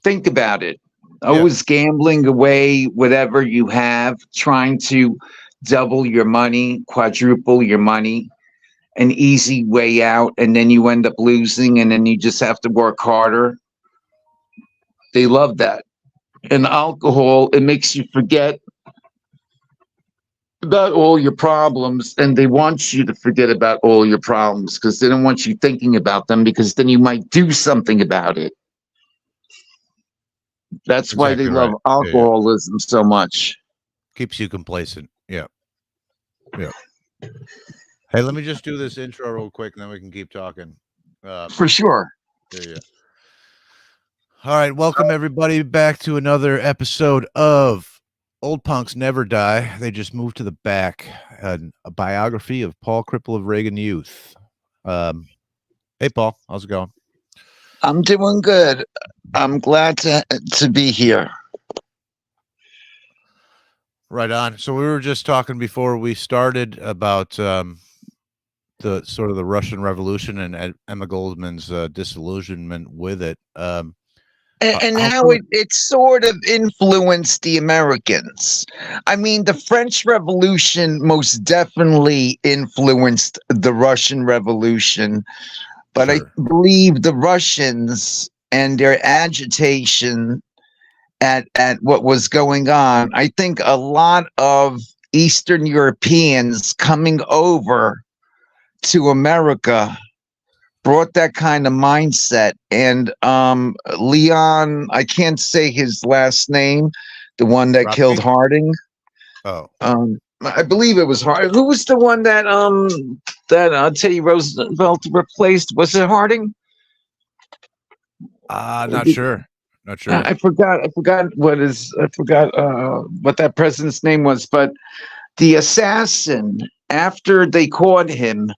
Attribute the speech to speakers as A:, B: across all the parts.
A: Think about it.
B: Yeah.
A: Always gambling away whatever you have, trying to double your money, quadruple your money, an easy way out, and then you end up losing, and then you just have to work harder. They love that. And alcohol, it makes you forget about all your problems, and they want you to forget about all your problems because they don't want you thinking about them because then you might do something about it. That's why they
B: Exactly
A: love
B: right. Yeah.
A: alcoholism so much.
B: Keeps you complacent. Yeah. Yeah. Hey, let me just do this intro real quick, and then we can keep talking.
A: For sure.
B: Yeah. All right, welcome everybody back to another episode of Old Punks Never Die. They just moved to the back. A biography of Paul Cripple of Reagan Youth. Hey, Paul, how's it going?
A: I'm doing good. I'm glad to be here.
B: Right on. So we were just talking before we started about the sort of the Russian Revolution and Emma Goldman's disillusionment with it.
A: And how it sort of influenced the Americans. I mean, the French Revolution most definitely influenced the Russian Revolution, but
B: Sure.
A: I believe the Russians and their agitation at what was going on, I think a lot of Eastern Europeans coming over to America brought that kind of mindset. And Leon, I can't say his last name, the one that killed Harding.
B: Oh.
A: I believe it was Harding. Who was the one that Teddy Roosevelt replaced? Was it Harding?
B: Not sure. Not sure.
A: I forgot what that president's name was, but the assassin, after they caught him,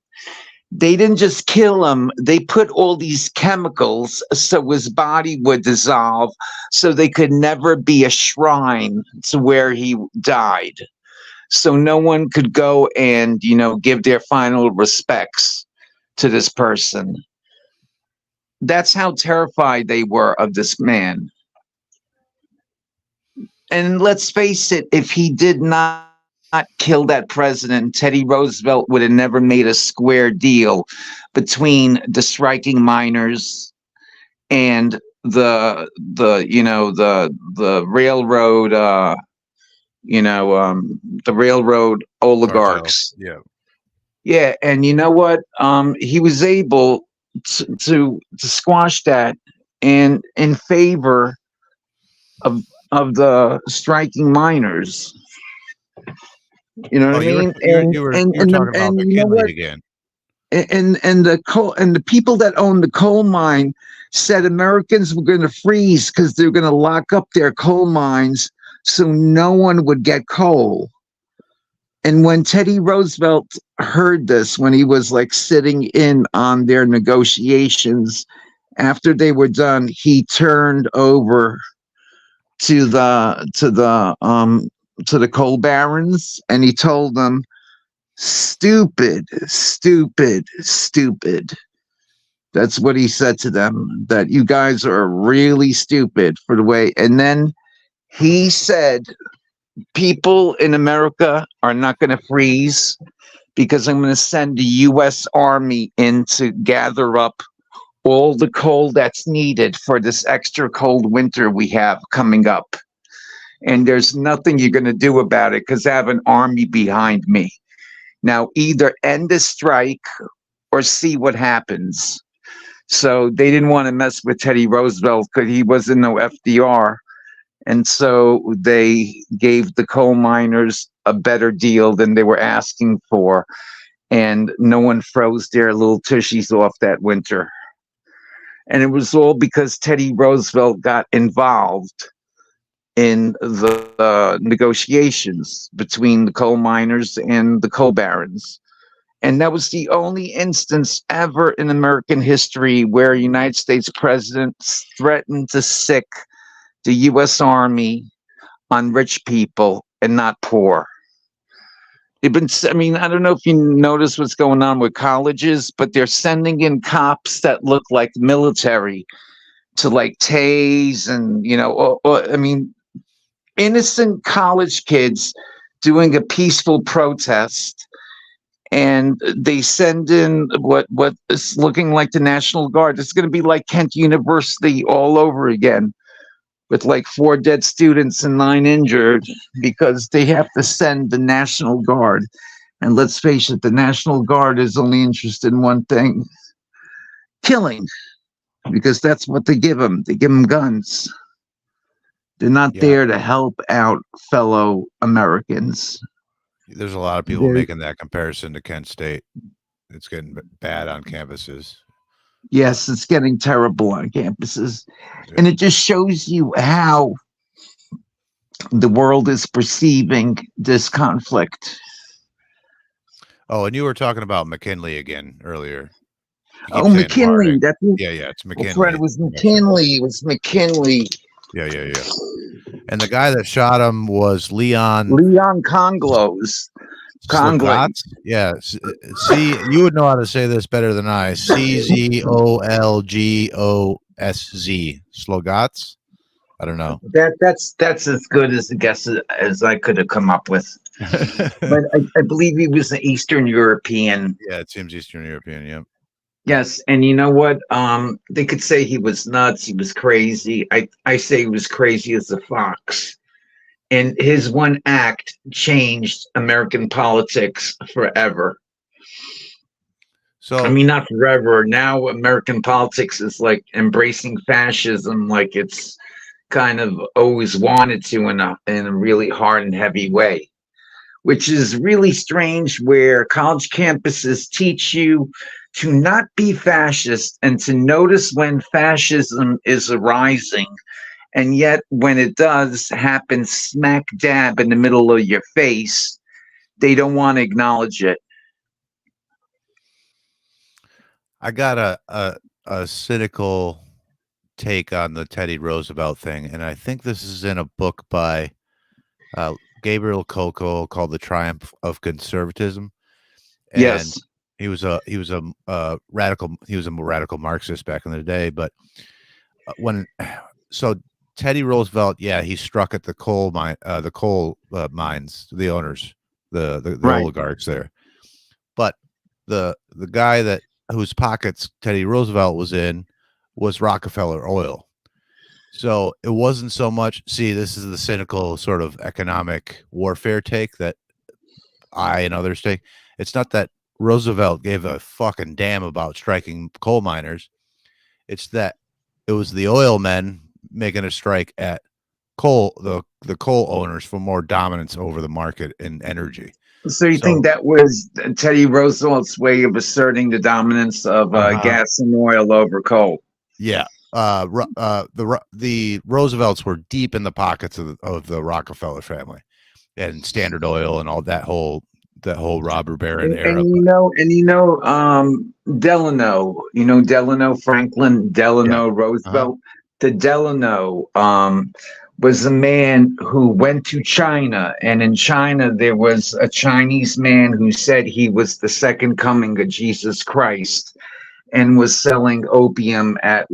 A: they didn't just kill him. They put all these chemicals so his body would dissolve so they could never be a shrine to where he died. So no one could go and, give their final respects to this person. That's how terrified they were of this man. And let's face it, if he did not kill that president, Teddy Roosevelt would have never made a square deal between the striking miners and the railroad the railroad oligarchs.
B: Cartel.
A: Yeah, and you know what? He was able to squash that in favor of the striking miners. You know what I mean?
B: You were talking about McKinley again.
A: And the people that owned the coal mine said Americans were going to freeze because they're going to lock up their coal mines so no one would get coal. And when Teddy Roosevelt heard this, when he was like sitting in on their negotiations, after they were done, he turned over to the coal barons and he told them, stupid. That's what he said to them, that you guys are really stupid for the way. And then he said, people in America are not going to freeze because I'm going to send the U.S. Army in to gather up all the coal that's needed for this extra cold winter we have coming up. And there's nothing you're going to do about it because I have an army behind me. Now, either end the strike or see what happens. So they didn't want to mess with Teddy Roosevelt because he wasn't no FDR. And so they gave the coal miners a better deal than they were asking for. And no one froze their little tushies off that winter. And it was all because Teddy Roosevelt got involved in the negotiations between the coal miners and the coal barons. And that was the only instance ever in American history where a United States president threatened to sick the U.S. Army on rich people and not poor. I don't know if you notice what's going on with colleges, but they're sending in cops that look like military to like tase and I mean, innocent college kids doing a peaceful protest, and they send in what is looking like the National Guard. It's going to be like Kent University all over again, with like 4 dead students and 9 injured, because they have to send the National Guard. And let's face it, the National Guard is only interested in one thing: killing, because that's what they give them. They give them guns. They're not there to help out fellow Americans.
B: There's a lot of people making that comparison to Kent State. It's getting bad on campuses.
A: Yes, it's getting terrible on campuses. And it just shows you how the world is perceiving this conflict.
B: Oh, and you were talking about McKinley again earlier.
A: Oh, McKinley.
B: It's McKinley.
A: Fred, it was McKinley. It was McKinley.
B: Yeah. And the guy that shot him was Leon
A: Conglos.
B: Yeah. See, you would know how to say this better than I. Czolgos. Slogotz. I don't know.
A: That's as good as a guess as I could have come up with. But I believe he was an Eastern European.
B: Yeah, it seems Eastern European. Yep.
A: Yes, and you know what? They could say he was nuts. He was crazy. I say he was crazy as a fox. And his one act changed American politics forever. So I mean, not forever. Now American politics is like embracing fascism, like it's kind of always wanted to in a really hard and heavy way, which is really strange, where college campuses teach you to not be fascist and to notice when fascism is arising. And yet when it does happen smack dab in the middle of your face, they don't want to acknowledge it.
B: I got a cynical take on the Teddy Roosevelt thing, and I think this is in a book by Gabriel Coco called "The Triumph of Conservatism." And
A: yes,
B: he was a radical. He was a radical Marxist back in the day. But Teddy Roosevelt, yeah, he struck at the coal mines, the owners, the
A: right.
B: oligarchs there. But the guy whose pockets Teddy Roosevelt was in was Rockefeller Oil. So it wasn't so much. See, this is the cynical sort of economic warfare take that I and others take. It's not that Roosevelt gave a fucking damn about striking coal miners. It's that it was the oil men making a strike at the coal owners for more dominance over the market in energy.
A: So you think that was Teddy Roosevelt's way of asserting the dominance of gas and oil over coal?
B: Yeah. The Roosevelts were deep in the pockets of the Rockefeller family and Standard Oil and all that whole robber baron era.
A: Delano, Franklin Delano Roosevelt. The Delano was a man who went to China, and in China there was a Chinese man who said he was the second coming of Jesus Christ, and was selling opium at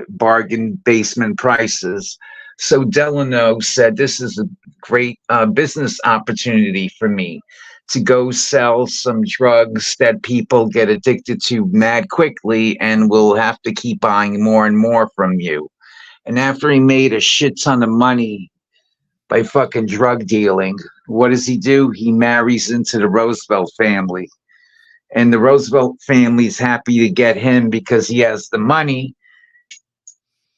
A: bargain basement prices. So Delano said, this is a great business opportunity for me to go sell some drugs that people get addicted to mad quickly and will have to keep buying more and more from you. And after he made a shit ton of money by fucking drug dealing, what does he do? He marries into the Roosevelt family. And the Roosevelt family is happy to get him because he has the money.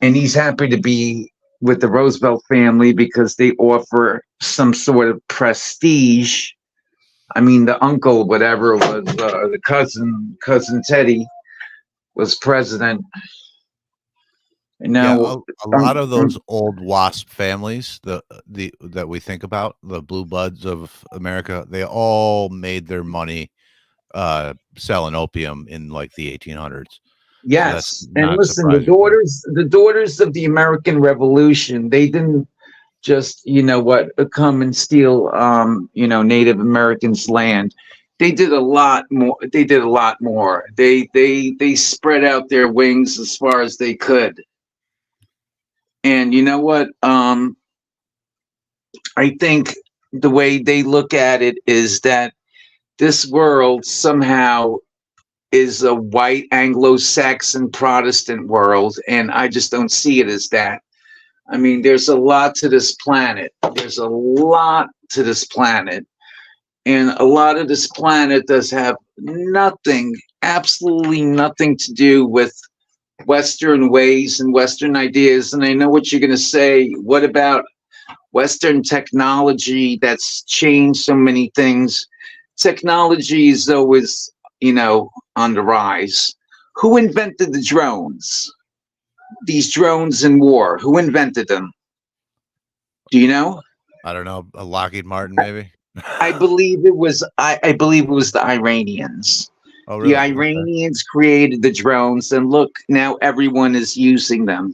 A: And he's happy to be with the Roosevelt family because they offer some sort of prestige. I mean, the uncle, whatever, was the cousin Teddy was president. And now
B: a lot of those old WASP families, that we think about, the blue bloods of America, they all made their money selling opium in like the 1800s.
A: Yes, so and listen, the daughters of the American Revolution, they didn't just come and steal Native Americans' land. They did a lot more. They spread out their wings as far as they could. And you know what? I think the way they look at it is that this world somehow is a white Anglo-Saxon Protestant world, and I just don't see it as that. I mean, there's a lot to this planet. There's a lot to this planet. And a lot of this planet does have nothing, absolutely nothing to do with Western ways and Western ideas. And I know what you're going to say. What about Western technology that's changed so many things? Technology is always, on the rise. Who invented the drones? These drones in war. Who invented them? Do you know?
B: I don't know. A Lockheed Martin, maybe.
A: I believe it was. I believe it was the Iranians.
B: Oh, really?
A: The Iranians created the drones, and look, now everyone is using them.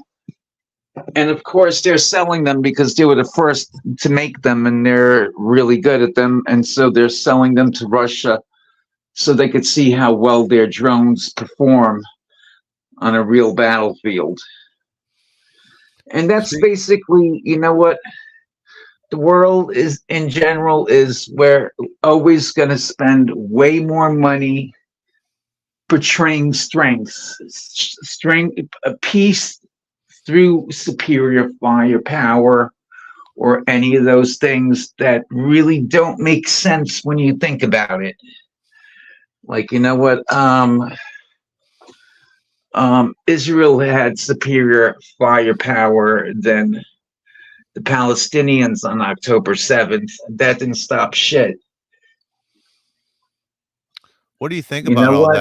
A: And of course, they're selling them because they were the first to make them, and they're really good at them. And so they're selling them to Russia, so they could see how well their drones perform on a real battlefield. And that's basically, you know what? The world is in general is we're always going to spend way more money portraying strength, peace through superior firepower, or any of those things that really don't make sense when you think about it. Like, you know what? Israel had superior firepower than the Palestinians on October 7th. That didn't stop shit.
B: What do you think
A: You
B: about
A: know
B: all
A: what?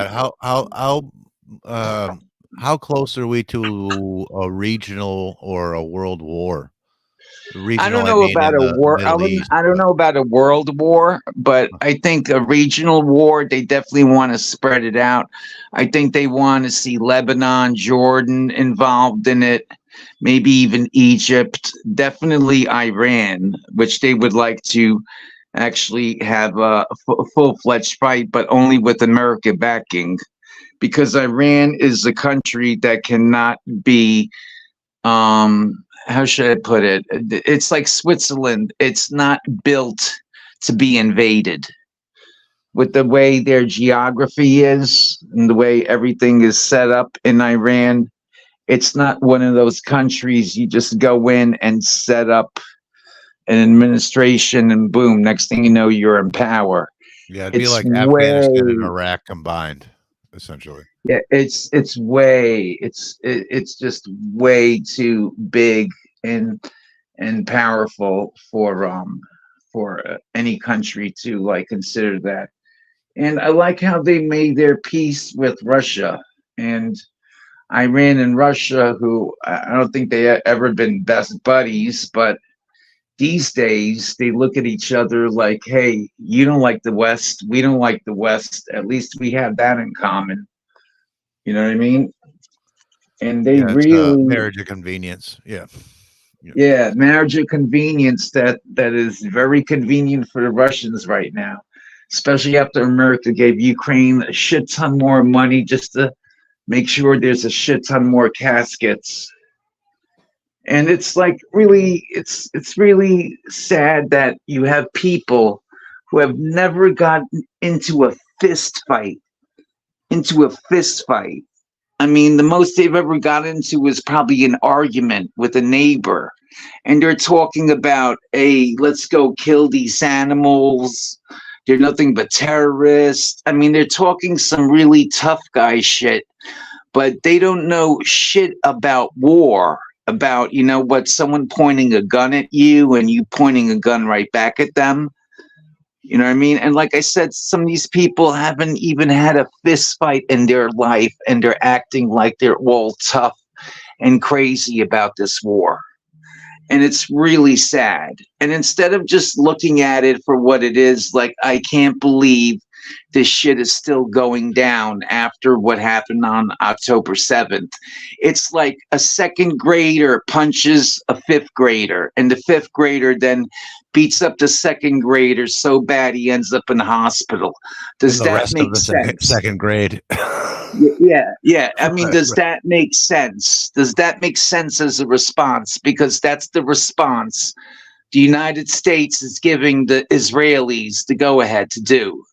B: that? How close are we to a regional or a world war?
A: I don't
B: Regional, I
A: know
B: mean,
A: about
B: in
A: a
B: the
A: war.
B: Middle East.
A: I don't know about a world war, but I think a regional war, they definitely want to spread it out. I think they want to see Lebanon, Jordan involved in it, maybe even Egypt, definitely Iran, which they would like to actually have a full-fledged fight, but only with America backing, because Iran is a country that cannot be how should I put it? It's like Switzerland. It's not built to be invaded. With the way their geography is and the way everything is set up in Iran, it's not one of those countries you just go in and set up an administration and boom, next thing you know, you're in power.
B: Yeah, it'd be
A: It's
B: like
A: way,
B: Afghanistan and Iraq combined, essentially.
A: yeah, it's just way too big and powerful for any country to like consider that. And I like how they made their peace with Russia and Iran and Russia, who I don't think they ever been best buddies, but these days they look at each other like, hey, you don't like the West, we don't like the West, at least we have that in common. You know what I mean? And they
B: Yeah, it's a
A: really,
B: marriage of convenience. Yeah.
A: yeah, marriage of convenience that is very convenient for the Russians right now, especially after America gave Ukraine a shit ton more money just to make sure there's a shit ton more caskets. And it's like really, it's really sad that you have people who have never gotten into a fist fight, into a fist fight. I mean, the most they've ever got into was probably an argument with a neighbor. And they're talking about, hey, let's go kill these animals. They're nothing but terrorists. I mean, they're talking some really tough guy shit, but they don't know shit about war, about, you know what, someone pointing a gun at you and you pointing a gun right back at them. You know what I mean? And like I said, some of these people haven't even had a fist fight in their life, and they're acting like they're all tough and crazy about this war. And it's really sad. And instead of just looking at it for what it is, like, I can't believe this shit is still going down after what happened on October 7th. It's like a second grader punches a fifth grader, and the fifth grader then beats up the second grader so bad he ends up in the hospital. Does
B: The
A: that
B: rest of
A: make
B: the
A: sense?
B: second grade.
A: Yeah. I mean,
B: Right,
A: does
B: right.
A: that make sense? Does that make sense as a response? Because that's the response the United States is giving the Israelis the go ahead to do.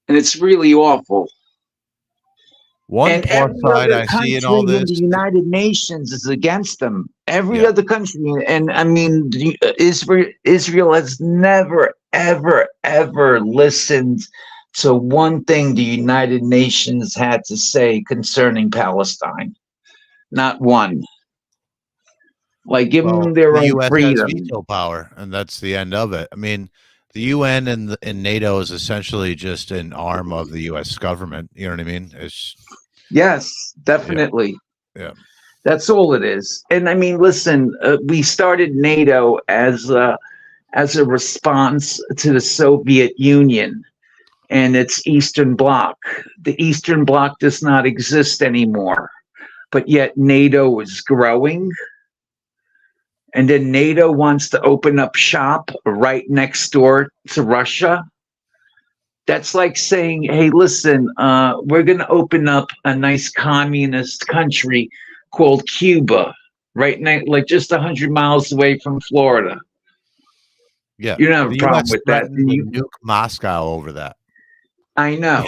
A: And it's really awful.
B: One
A: And
B: plus
A: every
B: side
A: other
B: I see in all
A: country in
B: this,
A: the United Nations is against them. Every
B: yeah.
A: other country, and I mean, Israel has never, ever, ever listened to one thing the United Nations had to say concerning Palestine. Not one. Like, give
B: Well,
A: them their
B: the
A: own
B: U.S. has
A: freedom.
B: veto power, and that's the end of it. I mean, the UN and NATO is essentially just an arm of the U.S. government. You know what I mean? It's
A: Yes,
B: yeah,
A: definitely.
B: yeah,
A: That's all it is. And I mean, listen, we started NATO as a response to the Soviet Union and its Eastern Bloc. The Eastern Bloc does not exist anymore, but yet NATO is growing. And then NATO wants to open up shop right next door to Russia. That's like saying, hey, listen, we're going to open up a nice communist country called Cuba, right next, like just 100 miles away from Florida.
B: yeah.
A: You don't have a
B: The
A: problem
B: U.S.
A: with that.
B: threatened
A: And
B: to
A: you,
B: nuke Moscow over that.
A: I know.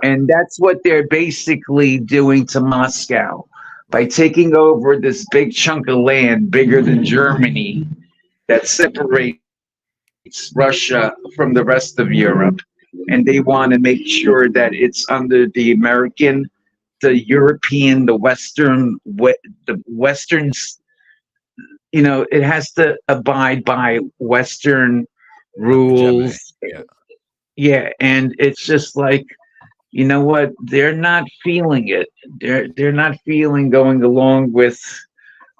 A: And that's what they're basically doing to Moscow by
B: Right.
A: taking over this big chunk of land bigger than Germany that separates Russia from the rest of Europe. And they want to make sure that it's under the American, the European, the Westerns, it has to abide by Western
B: Hegemony.
A: rules.
B: Yeah.
A: Yeah. And it's just like, you know what? They're not feeling it. They're not feeling going along with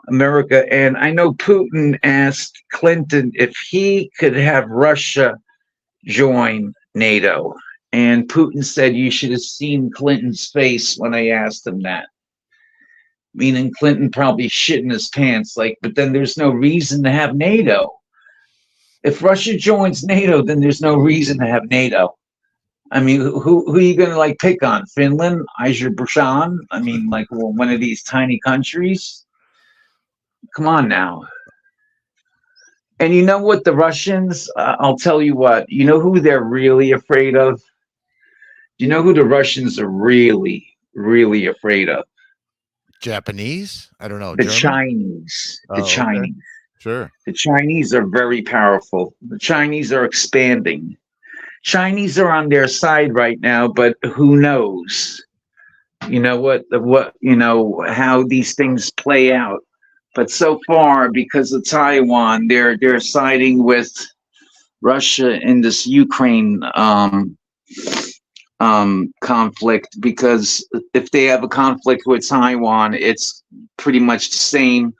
A: America. And I know Putin asked Clinton if he could have Russia join NATO. And Putin said you should have seen Clinton's face when I asked him that. Meaning Clinton probably shit in his pants, like, but then there's no reason to have NATO. If Russia joins NATO, then there's no reason to have NATO. I mean, who are you going to like pick on? Finland, Azerbaijan? I mean, like one of these tiny countries? Come on now. And you know what? The Russians, I'll tell you what, you know who they're really afraid of? Do you know who the Russians are really, really afraid of?
B: Japanese? I don't know.
A: The
B: German?
A: Chinese. The
B: Oh, okay.
A: Chinese.
B: Sure.
A: The Chinese are very powerful. The Chinese are expanding. Chinese are on their side right now, but who knows? You know how these things play out. But so far, because of Taiwan, they're siding with Russia in this Ukraine conflict. Because if they have a conflict with Taiwan, it's pretty much the same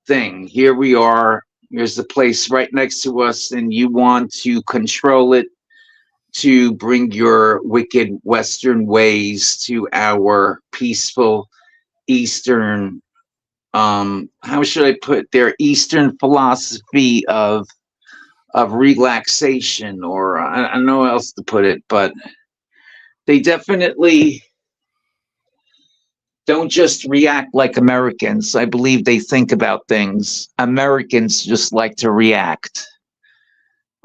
A: thing. Here we are. Here's the place right next to us, and you want to control it to bring your wicked Western ways to our peaceful Eastern, how should I put their Eastern philosophy of relaxation, or I don't know how else to put it, but they definitely don't just react like Americans. I believe they think about things. Americans just like to react,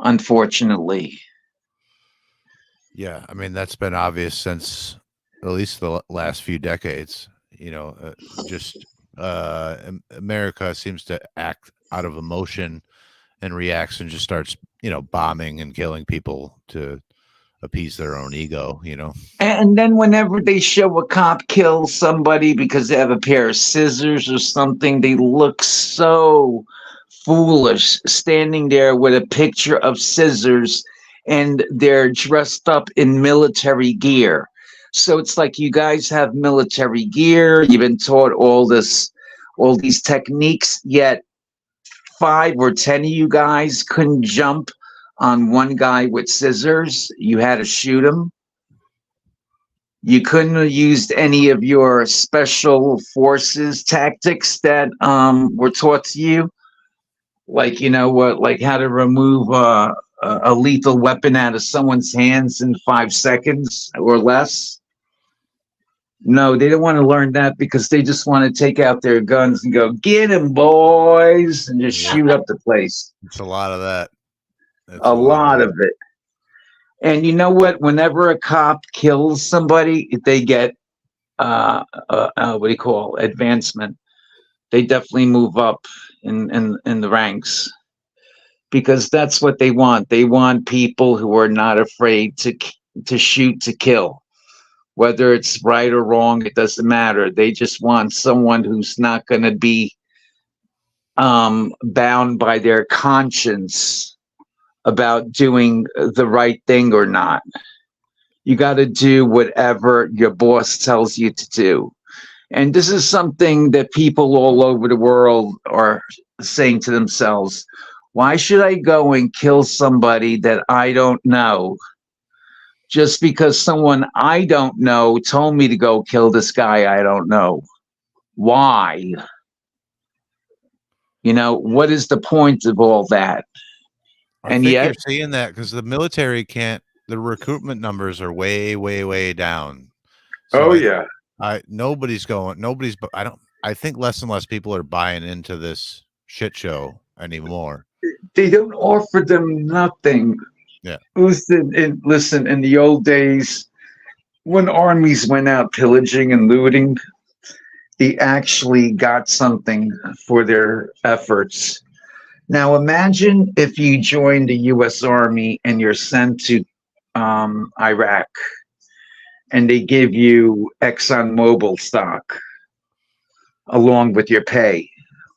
A: unfortunately.
B: Yeah. I mean, that's been obvious since at least the last few decades. Just America seems to act out of emotion and reacts and just starts, bombing and killing people to appease their own ego.
A: And then whenever they show a cop kill somebody because they have a pair of scissors or something, they look so foolish standing there with a picture of scissors and they're dressed up in military gear. So it's like you guys have military gear, you've been taught all these techniques, yet 5 or 10 of you guys couldn't jump on one guy with scissors. You had to shoot him. You couldn't have used any of your special forces tactics that were taught to you, like like how to remove a lethal weapon out of someone's hands in 5 seconds or less. No, they don't want to learn that because they just want to take out their guns and go, get him, boys, and just
B: Yeah,
A: shoot up the place.
B: it's a lot of that. It's
A: A
B: a lot of
A: lot
B: that.
A: of it. And you know what? Whenever a cop kills somebody, they get what do you call advancement? They definitely move up in the ranks because that's what they want. They want people who are not afraid to shoot to kill. Whether it's right or wrong, it doesn't matter. They just want someone who's not going to be bound by their conscience about doing the right thing or not. You got to do whatever your boss tells you to do. And this is something that people all over the world are saying to themselves, why should I go and kill somebody that I don't know just because someone I don't know told me to go kill this guy I don't know? Why? You know, what is the point of all that?
B: I
A: And
B: think you're
A: yet,
B: seeing that because the military can't. The recruitment numbers are way, way, way down. So
A: oh yeah,
B: nobody's going. Nobody's. I don't. I think less and less people are buying into this shit show anymore.
A: they don't offer them nothing.
B: Yeah.
A: Listen, in the old days, when armies went out pillaging and looting, they actually got something for their efforts. Now, imagine if you join the U.S. Army and you're sent to Iraq and they give you ExxonMobil stock along with your pay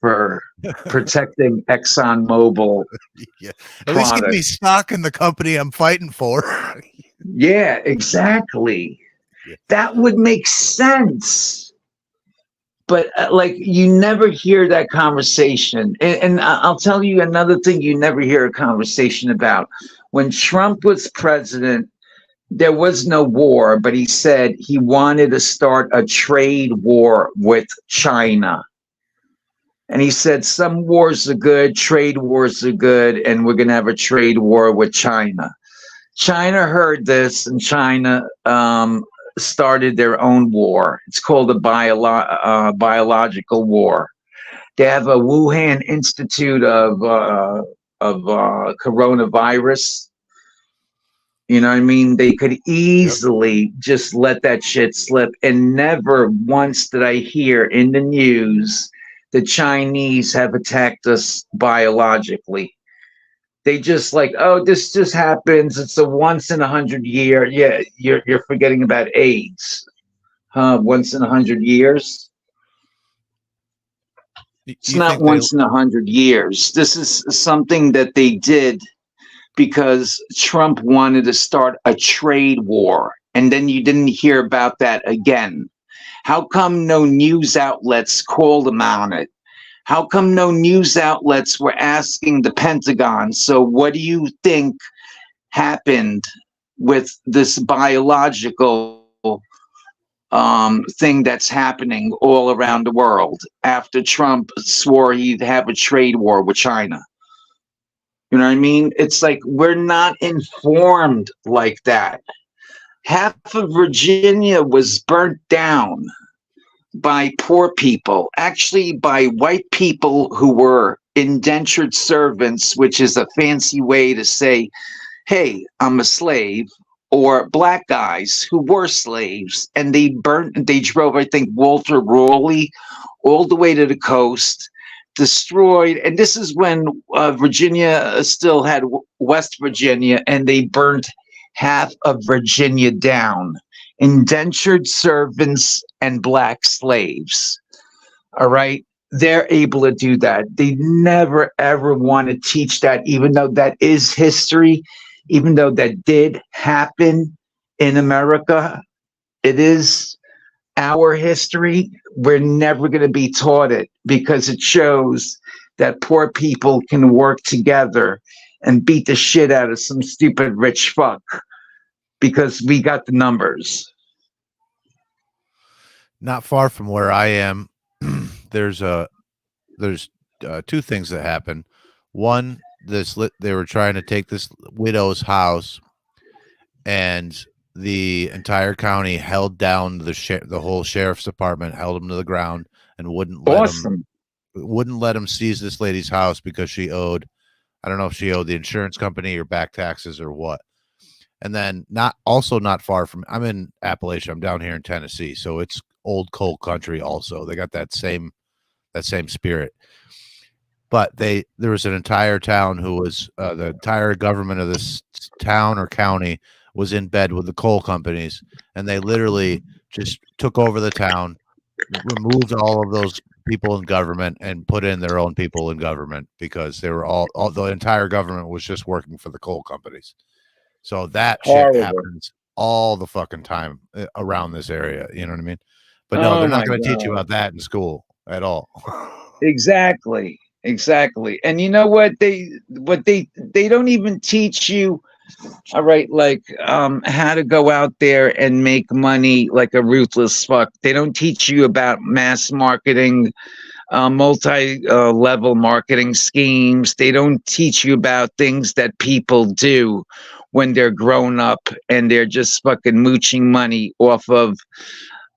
A: for protecting ExxonMobil
B: Yeah. At least give me
A: product.
B: stock in the company I'm fighting for.
A: Yeah, exactly.
B: Yeah.
A: That would make sense. But like you never hear that conversation. And I'll tell you another thing you never hear a conversation about. When Trump was president, there was no war, but he said he wanted to start a trade war with China. And he said some wars are good, trade wars are good, and we're going to have a trade war with China. China heard this, and China started their own war. It's called a biological war. They have a Wuhan Institute of coronavirus. You know what I mean? They could
B: Yep.
A: easily just let that shit slip. And never once did I hear in the news the Chinese have attacked us biologically. They just like, oh, this just happens. It's a once in 100 year. Yeah, you're forgetting about AIDS, huh? Once in 100 years. It's
B: You
A: not
B: think they?
A: once in 100 years. This is something that they did because Trump wanted to start a trade war, and then you didn't hear about that again. How come no news outlets called him on it? How come no news outlets were asking the Pentagon? So, what do you think happened with this biological thing that's happening all around the world after Trump swore he'd have a trade war with China? You know what I mean? It's like we're not informed like that. Half of Virginia was burnt down by poor people, actually by white people who were indentured servants, which is a fancy way to say, hey, I'm a slave, or black guys who were slaves. And they drove, I think, Walter Raleigh all the way to the coast, destroyed. And this is when Virginia still had West Virginia, and they burnt half of Virginia down. Indentured servants and black slaves. All right. They're able to do that. They never, ever want to teach that, even though that is history, even though that did happen in America. It is our history. We're never going to be taught it because it shows that poor people can work together and beat the shit out of some stupid rich fuck because we got the numbers.
B: Not far from where I am, there's two things that happen. One, they were trying to take this widow's house, and the entire county held down the whole sheriff's department, held them to the ground, and wouldn't let them seize this lady's house because she owed, I don't know if she owed the insurance company or back taxes or what. And then not far from, I'm in Appalachia, I'm down here in Tennessee, so it's old coal country also. They got that same spirit. But there was an entire town who was the entire government of this town or county was in bed with the coal companies, and they literally just took over the town, removed all of those people in government, and put in their own people in government because they were all the entire government was just working for the coal companies. So that shit happens all the fucking time around this area. You know what I mean? But no, they're not going to teach you about that in school at all.
A: Exactly. And you know what they don't even teach you, all right, like how to go out there and make money like a ruthless fuck. They don't teach you about mass marketing, multi-level marketing schemes. They don't teach you about things that people do when they're grown up and they're just fucking mooching money off of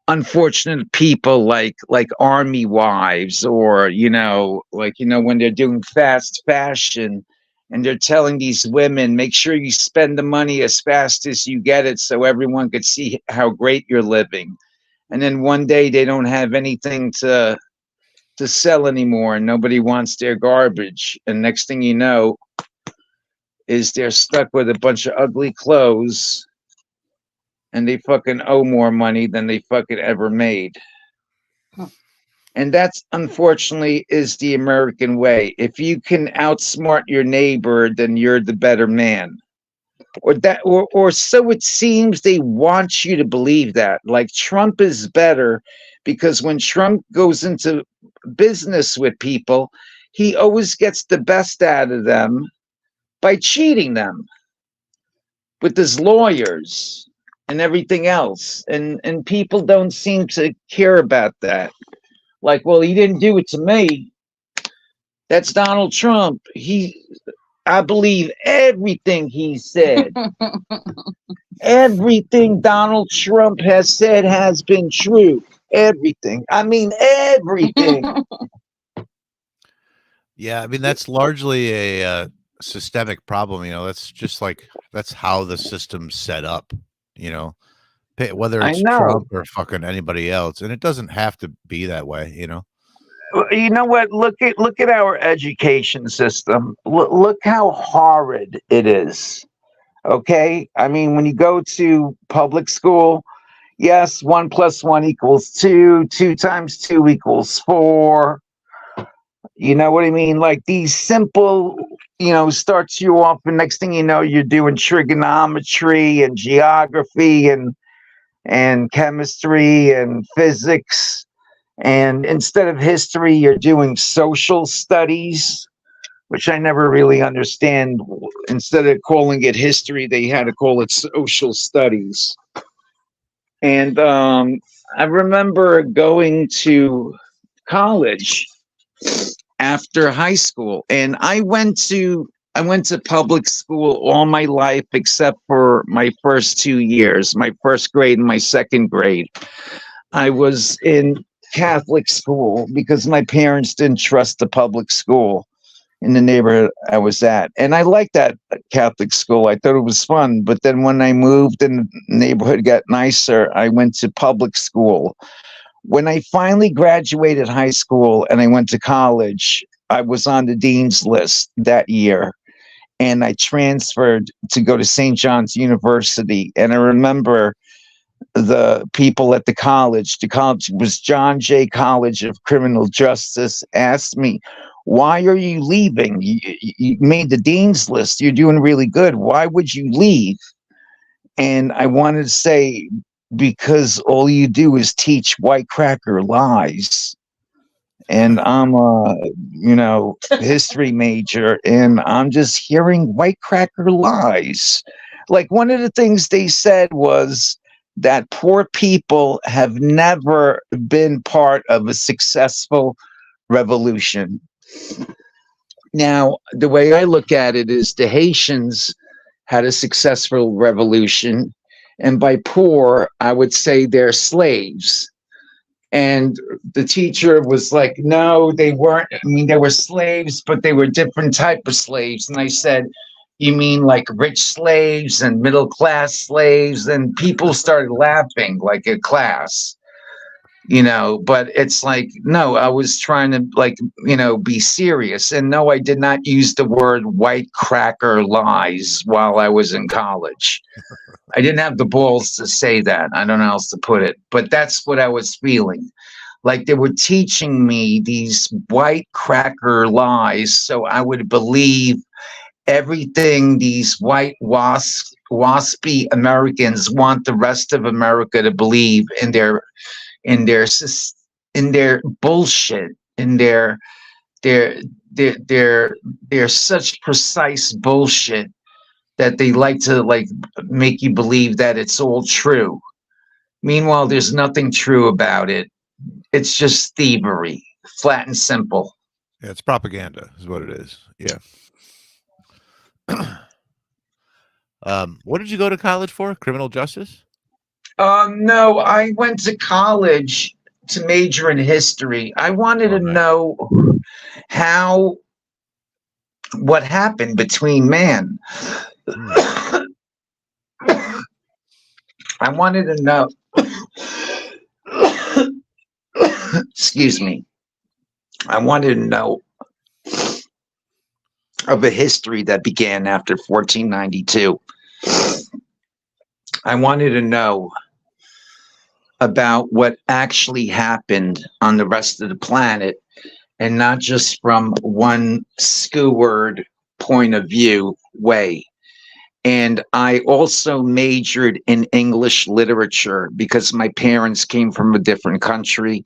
A: unfortunate people like army wives, or when they're doing fast fashion and they're telling these women, make sure you spend the money as fast as you get it so everyone could see how great you're living. And then one day they don't have anything to sell anymore and nobody wants their garbage, and next thing you know is they're stuck with a bunch of ugly clothes and they fucking owe more money than they fucking ever made. And that's unfortunately is the American way. If you can outsmart your neighbor, then you're the better man. Or so it seems they want you to believe that. Like Trump is better because when Trump goes into business with people, he always gets the best out of them by cheating them with his lawyers and everything else. And people don't seem to care about that. Like, well, he didn't do it to me. That's Donald Trump. I believe everything he said. Everything Donald Trump has said has been true. Everything. I mean, everything.
B: Yeah, I mean, that's largely a systemic problem. That's how the system's set up, whether it's Trump or fucking anybody else. And it doesn't have to be that way,
A: You know what? Look at our education system. Look how horrid it is. Okay? I mean, when you go to public school, yes, 1 + 1 = 2, 2 × 2 = 4. You know what I mean? Like these simple, starts you off, and next thing you know, you're doing trigonometry and geography and chemistry and physics. And instead of history, you're doing social studies, which I never really understand. Instead of calling it history, they had to call it social studies. And I remember going to college after high school, and I went to public school all my life except for my first 2 years, my first grade and my second grade. I was in Catholic school because my parents didn't trust the public school in the neighborhood I was at. And I liked that Catholic school. I thought it was fun. But then when I moved and the neighborhood got nicer, I went to public school. When I finally graduated high school and I went to college, I was on the dean's list that year. And I transferred to go to St. John's University. And I remember the people at the college was John Jay College of Criminal Justice, asked me, why are you leaving? You made the dean's list. You're doing really good. Why would you leave? And I wanted to say, because all you do is teach white cracker lies. And I'm a, history major, and I'm just hearing white cracker lies. Like one of the things they said was that poor people have never been part of a successful revolution. Now, the way I look at it is the Haitians had a successful revolution, And by poor, I would say they're slaves. And the teacher was like, no, they weren't. I mean, they were slaves, but they were different type of slaves. And I said, you mean like rich slaves and middle class slaves? And people started laughing like a class, but it's like, no, I was trying to like, be serious. And no, I did not use the word white cracker lies while I was in college. I didn't have the balls to say that. I don't know how else to put it, but that's what I was feeling. Like they were teaching me these white cracker lies, so I would believe everything these white waspy Americans want the rest of America to believe in their in their bullshit, in their their such precise bullshit that they like to like make you believe that it's all true. Meanwhile, there's nothing true about it. It's just thievery, flat and simple.
B: Yeah, it's propaganda is what it is. Yeah. What did you go to college for? Criminal justice?
A: No, I went to college to major in history. I wanted to
B: nice.
A: know what happened between man. I wanted to know. Excuse me. I wanted to know of a history that began after 1492. I wanted to know about what actually happened on the rest of the planet, and not just from one skewered point of view way. And I also majored in English literature because my parents came from a different country.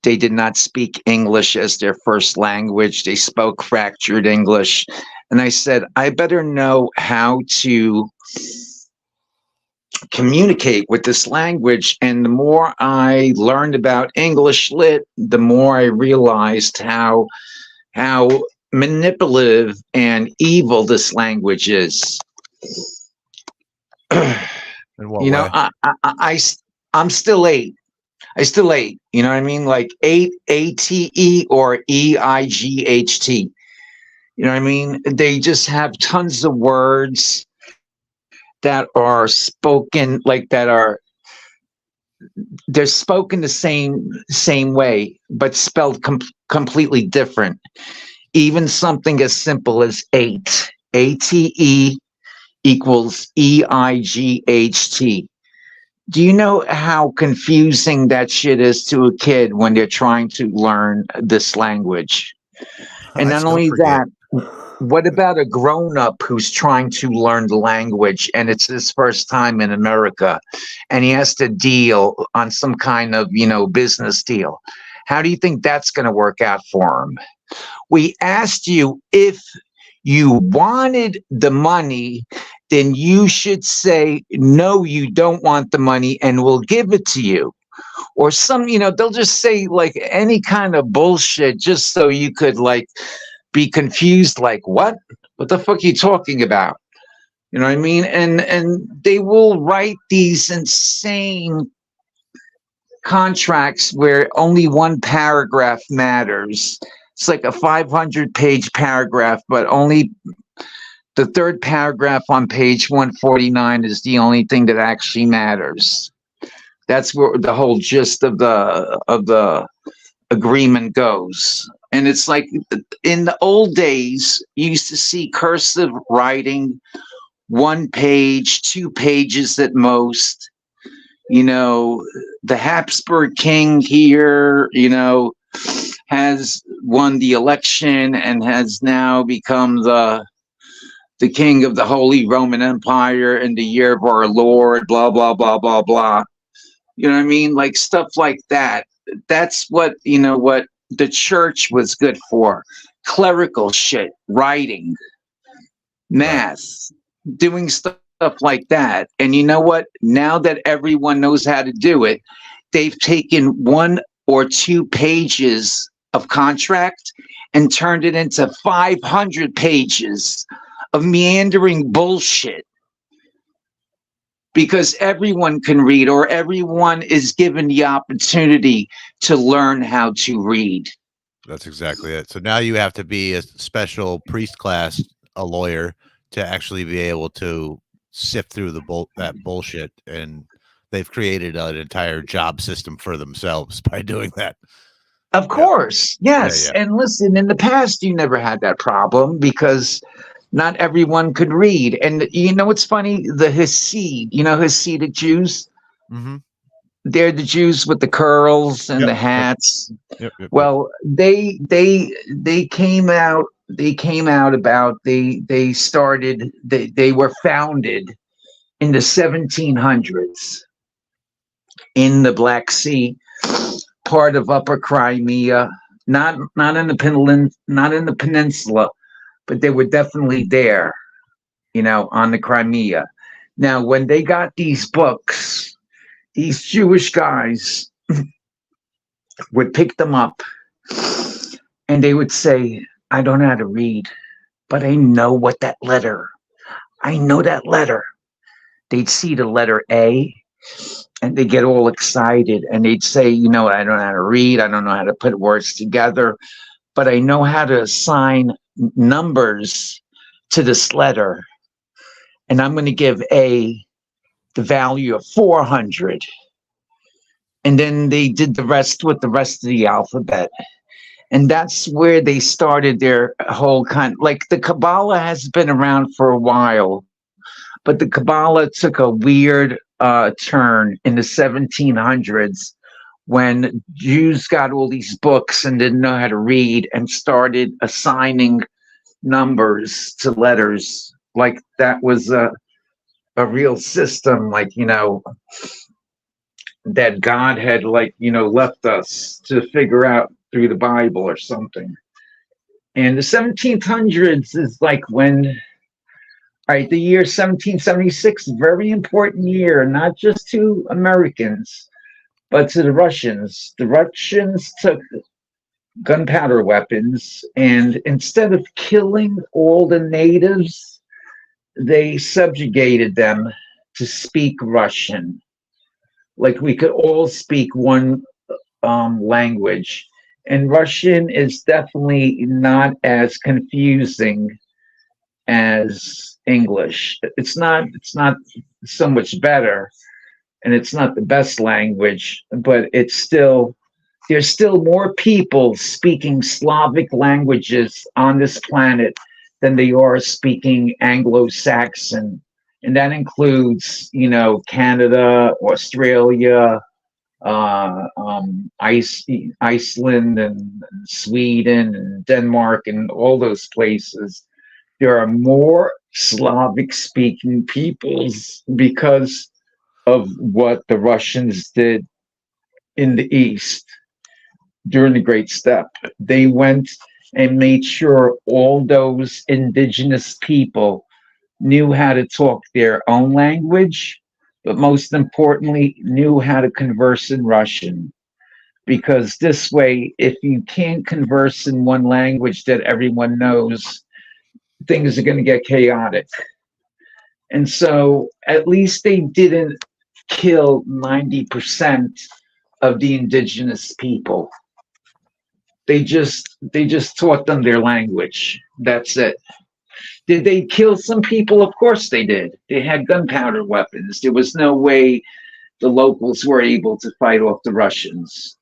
A: They did not speak English as their first language. They spoke fractured English. And I said, I better know how to communicate with this language. And the more I learned about English lit, the more I realized how manipulative and evil this language is.
B: In what way?
A: I'm still 8. I still 8. You know what I mean? Like 8 ATE or EIGHT. You know what I mean? They just have tons of words that are spoken like they're spoken the same way, but spelled completely different. Even something as simple as 8, ATE equals EIGHT. Do you know how confusing that shit is to a kid when they're trying to learn this language? And not only that, what about a grown-up who's trying to learn the language and it's his first time in America and he has to deal on some kind of, business deal? How do you think that's going to work out for him? We asked you if you wanted the money, then you should say, no, you don't want the money and we'll give it to you. Or they'll just say like any kind of bullshit just so you could like be confused, like, what the fuck are you talking about? You know what I mean? And they will write these insane contracts where only one paragraph matters. It's like a 500-page paragraph, but only the third paragraph on page 149 is the only thing that actually matters. That's where the whole gist of the agreement goes. And it's like in the old days, you used to see cursive writing, 1 page, 2 pages at most. The Habsburg king here, has won the election and has now become the king of the Holy Roman Empire in the year of our Lord, blah, blah, blah, blah, blah. You know what I mean? Like stuff like that. That's what the church was good for. Clerical shit, writing, math, doing stuff like that. And you know what? Now that everyone knows how to do it, they've taken 1 or 2 pages of contract and turned it into 500 pages of meandering bullshit. because everyone can read, or everyone is given the opportunity to learn how to read.
B: That's exactly it. So now you have to be a special priest class, a lawyer, to actually be able to sift through that bullshit, and they've created an entire job system for themselves by doing that.
A: Of
B: Yeah,
A: course,
B: yeah,
A: yes.
B: yeah.
A: And listen, in the past, you never had that problem because not everyone could read. And you know what's funny? The Hasid, Hasidic Jews,
B: Mm-hmm.
A: they're the Jews with the curls and
B: Yep,
A: the
B: yep,
A: hats.
B: yep.
A: Well, they came out. They came out about they started. They were founded in the 1700s in the Black Sea, part of Upper Crimea, not in the peninsula, but they were definitely there, on the Crimea. Now, when they got these books, these Jewish guys would pick them up and they would say, I don't know how to read, but I know what that letter. I know that letter. They'd see the letter A and they get all excited and they'd say, I don't know how to read. I don't know how to put words together, but I know how to assign numbers to this letter. And I'm going to give A the value of 400. And then they did the rest with the rest of the alphabet. And that's where they started their whole like the Kabbalah has been around for a while, but the Kabbalah took a weird turn in the 1700s when Jews got all these books and didn't know how to read and started assigning numbers to letters. Like that was a real system, like, that God had, like, left us to figure out through the Bible or something. And the 1700s is like when, right, the year 1776, very important year, not just to Americans, but to the Russians. The Russians took gunpowder weapons, and instead of killing all the natives, they subjugated them to speak Russian. Like we could all speak one language. And Russian is definitely not as confusing as English. It's not so much better, and it's not the best language, but there's still more people speaking Slavic languages on this planet than they are speaking Anglo-Saxon. And that includes, Canada, Australia, Iceland, and Sweden, and Denmark, and all those places. There are more Slavic speaking peoples because of what the Russians did in the East during the Great Steppe. They went and made sure all those indigenous people knew how to talk their own language, but most importantly, knew how to converse in Russian. Because this way, if you can't converse in one language that everyone knows, things are going to get chaotic. And so at least they didn't kill 90% of the indigenous people. They just taught them their language. That's it. Did they kill some people? Of course they did. They had gunpowder weapons. There was no way the locals were able to fight off the Russians.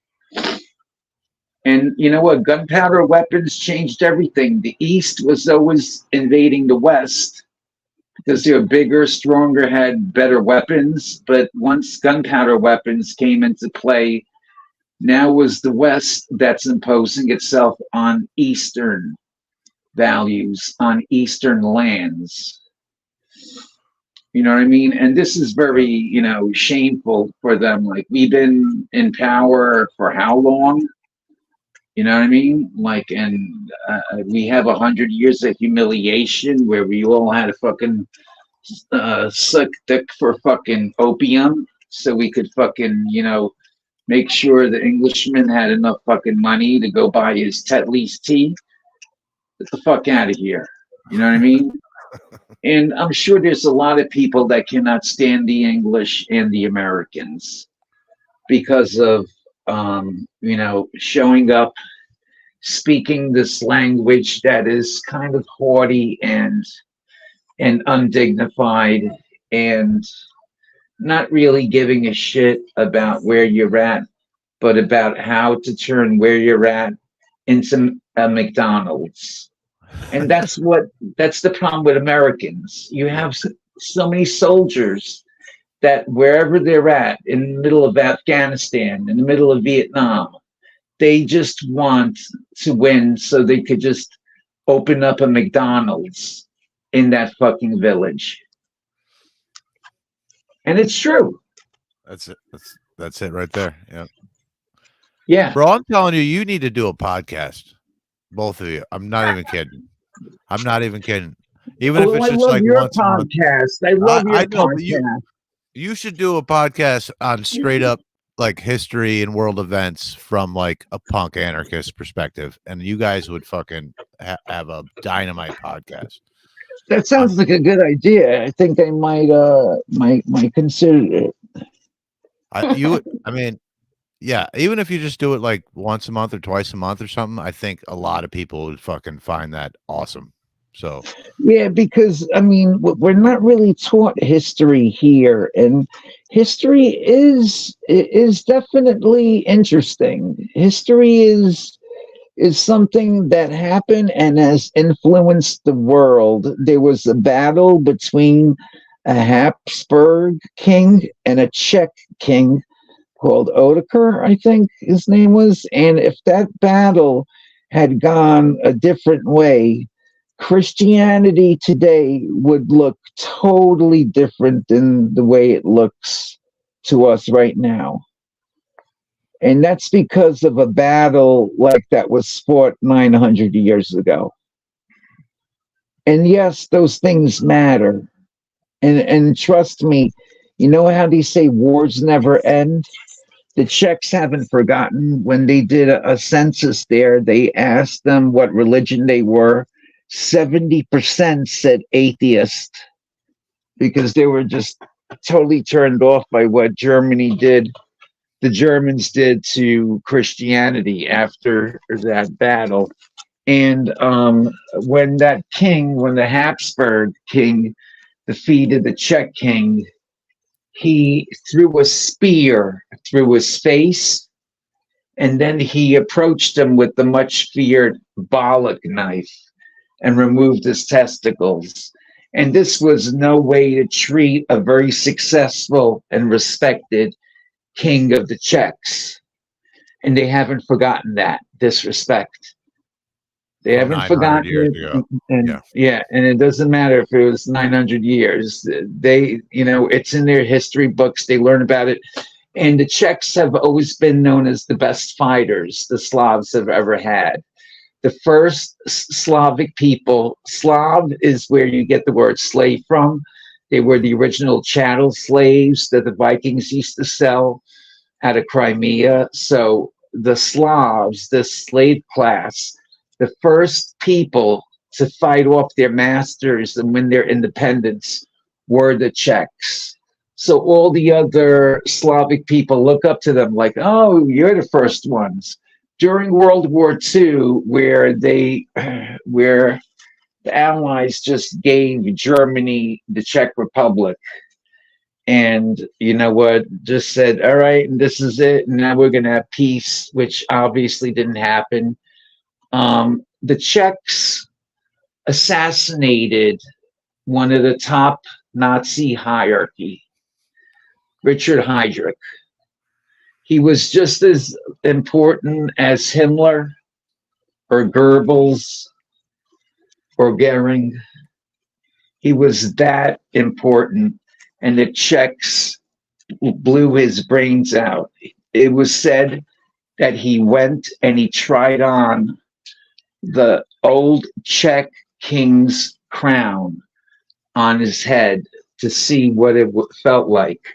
A: And you know what? Gunpowder weapons changed everything. The East was always invading the West because they were bigger, stronger, had better weapons. But once gunpowder weapons came into play, now was the West that's imposing itself on Eastern values, on Eastern lands. You know what I mean? And this is very, shameful for them. Like, we've been in power for how long? You know what I mean? Like, and we have 100 years of humiliation where we all had to fucking suck dick for fucking opium so we could fucking, make sure the Englishman had enough fucking money to go buy his Tetley's tea. Get the fuck out of here. You know what I mean? And I'm sure there's a lot of people that cannot stand the English and the Americans because of, showing up, speaking this language that is kind of haughty and undignified and not really giving a shit about where you're at, but about how to turn where you're at into a McDonald's. And that's the problem with Americans. You have so many soldiers that wherever they're at, in the middle of Afghanistan, in the middle of Vietnam, they just want to win so they could just open up a McDonald's in that fucking village. And it's true.
B: That's it. That's it right there. Yeah.
A: Yeah.
B: Bro, I'm telling you, you need to do a podcast. Both of you. I'm not even kidding. I'm not even kidding. Even if it's
A: I
B: just
A: love
B: like
A: your
B: once a month.
A: podcast. I love your
B: I know,
A: podcast.
B: but you should do a podcast on straight up like history and world events from like a punk anarchist perspective, and you guys would fucking have a dynamite podcast.
A: That sounds like a good idea. I think I might consider it.
B: I mean, yeah, even if you just do it like once a month or twice a month or something, I think a lot of people would fucking find that awesome. So
A: yeah, because I mean, we're not really taught history here, and history is definitely interesting. History is something that happened and has influenced the world. There was a battle between a Habsburg king and a Czech king called Odoker, I think his name was. And if that battle had gone a different way, Christianity today would look totally different than the way it looks to us right now. And that's because of a battle like that was fought 900 years ago. And yes, those things matter. And trust me, you know how they say wars never end? The Czechs haven't forgotten. When they did a census there, they asked them what religion they were. 70% said atheist because they were just totally turned off by what the Germans did to Christianity after that battle. And when the Habsburg king defeated the Czech king, he threw a spear through his face, and then he approached him with the much feared bollock knife and removed his testicles. And this was no way to treat a very successful and respected king of the Czechs. And they haven't forgotten that disrespect. They haven't forgotten it. And and it doesn't matter if it was 900 years. It's in their history books. They learn about it. And the Czechs have always been known as the best fighters the Slavs have ever had. The first Slavic people, Slav is where you get the word slave from. They were the original chattel slaves that the Vikings used to sell out of Crimea. So the Slavs, this slave class, the first people to fight off their masters and win their independence were the Czechs. So all the other Slavic people look up to them like, oh, you're the first ones. During World War II, where the Allies just gave Germany the Czech Republic, and you know what, just said, all right, and this is it, and now we're going to have peace, which obviously didn't happen. The Czechs assassinated one of the top Nazi hierarchy, Richard Heydrich. He was just as important as Himmler or Goebbels or Goering. He was that important, and the Czechs blew his brains out. It was said that he went and he tried on the old Czech king's crown on his head to see what it felt like.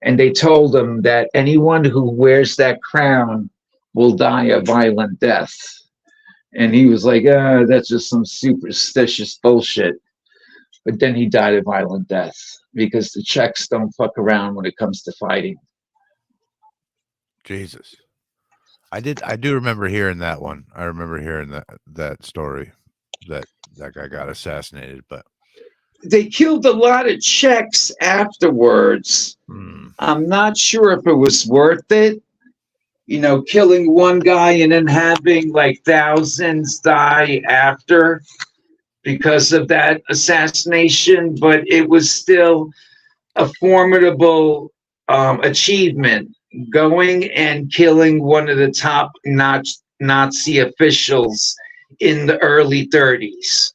A: And they told him that anyone who wears that crown will die a violent death. And he was like, that's just some superstitious bullshit. but then he died a violent death because the Czechs don't fuck around when it comes to fighting.
B: Jesus. I do remember hearing that one. I remember hearing that story that guy got assassinated, but
A: they killed a lot of Czechs afterwards. I'm not sure if it was worth it, killing one guy and then having like thousands die after because of that assassination, but it was still a formidable achievement, going and killing one of the top Nazi officials in the early 30s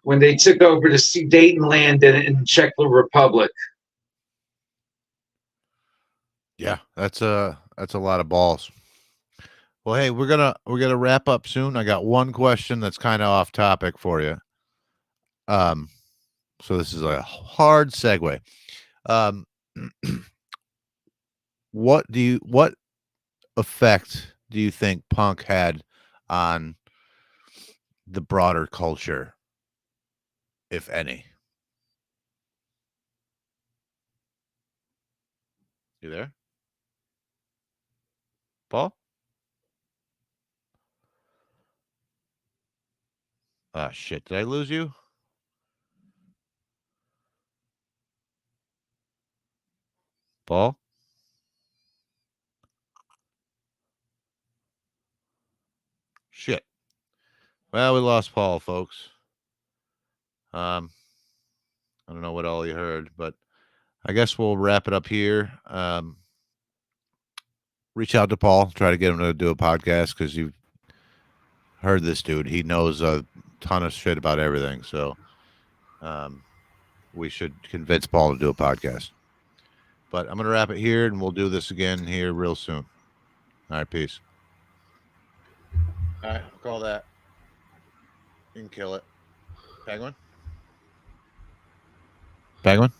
A: when they took over the Sudetenland in Czech Republic.
B: Yeah, that's a lot of balls. Well, hey, we're gonna wrap up soon. I got one question that's kind of off topic for you. So this is a hard segue. What effect do you think punk had on the broader culture, if any? You there, Paul? Ah, shit. Did I lose you? Paul? Shit. Well, we lost Paul, folks. I don't know what all you heard, but I guess we'll wrap it up here. Reach out to Paul, try to get him to do a podcast because you've heard this dude. He knows a ton of shit about everything. So we should convince Paul to do a podcast. But I'm going to wrap it here, and we'll do this again here real soon. All right, peace. All right, I'll call that. You can kill it. Penguin? Penguin?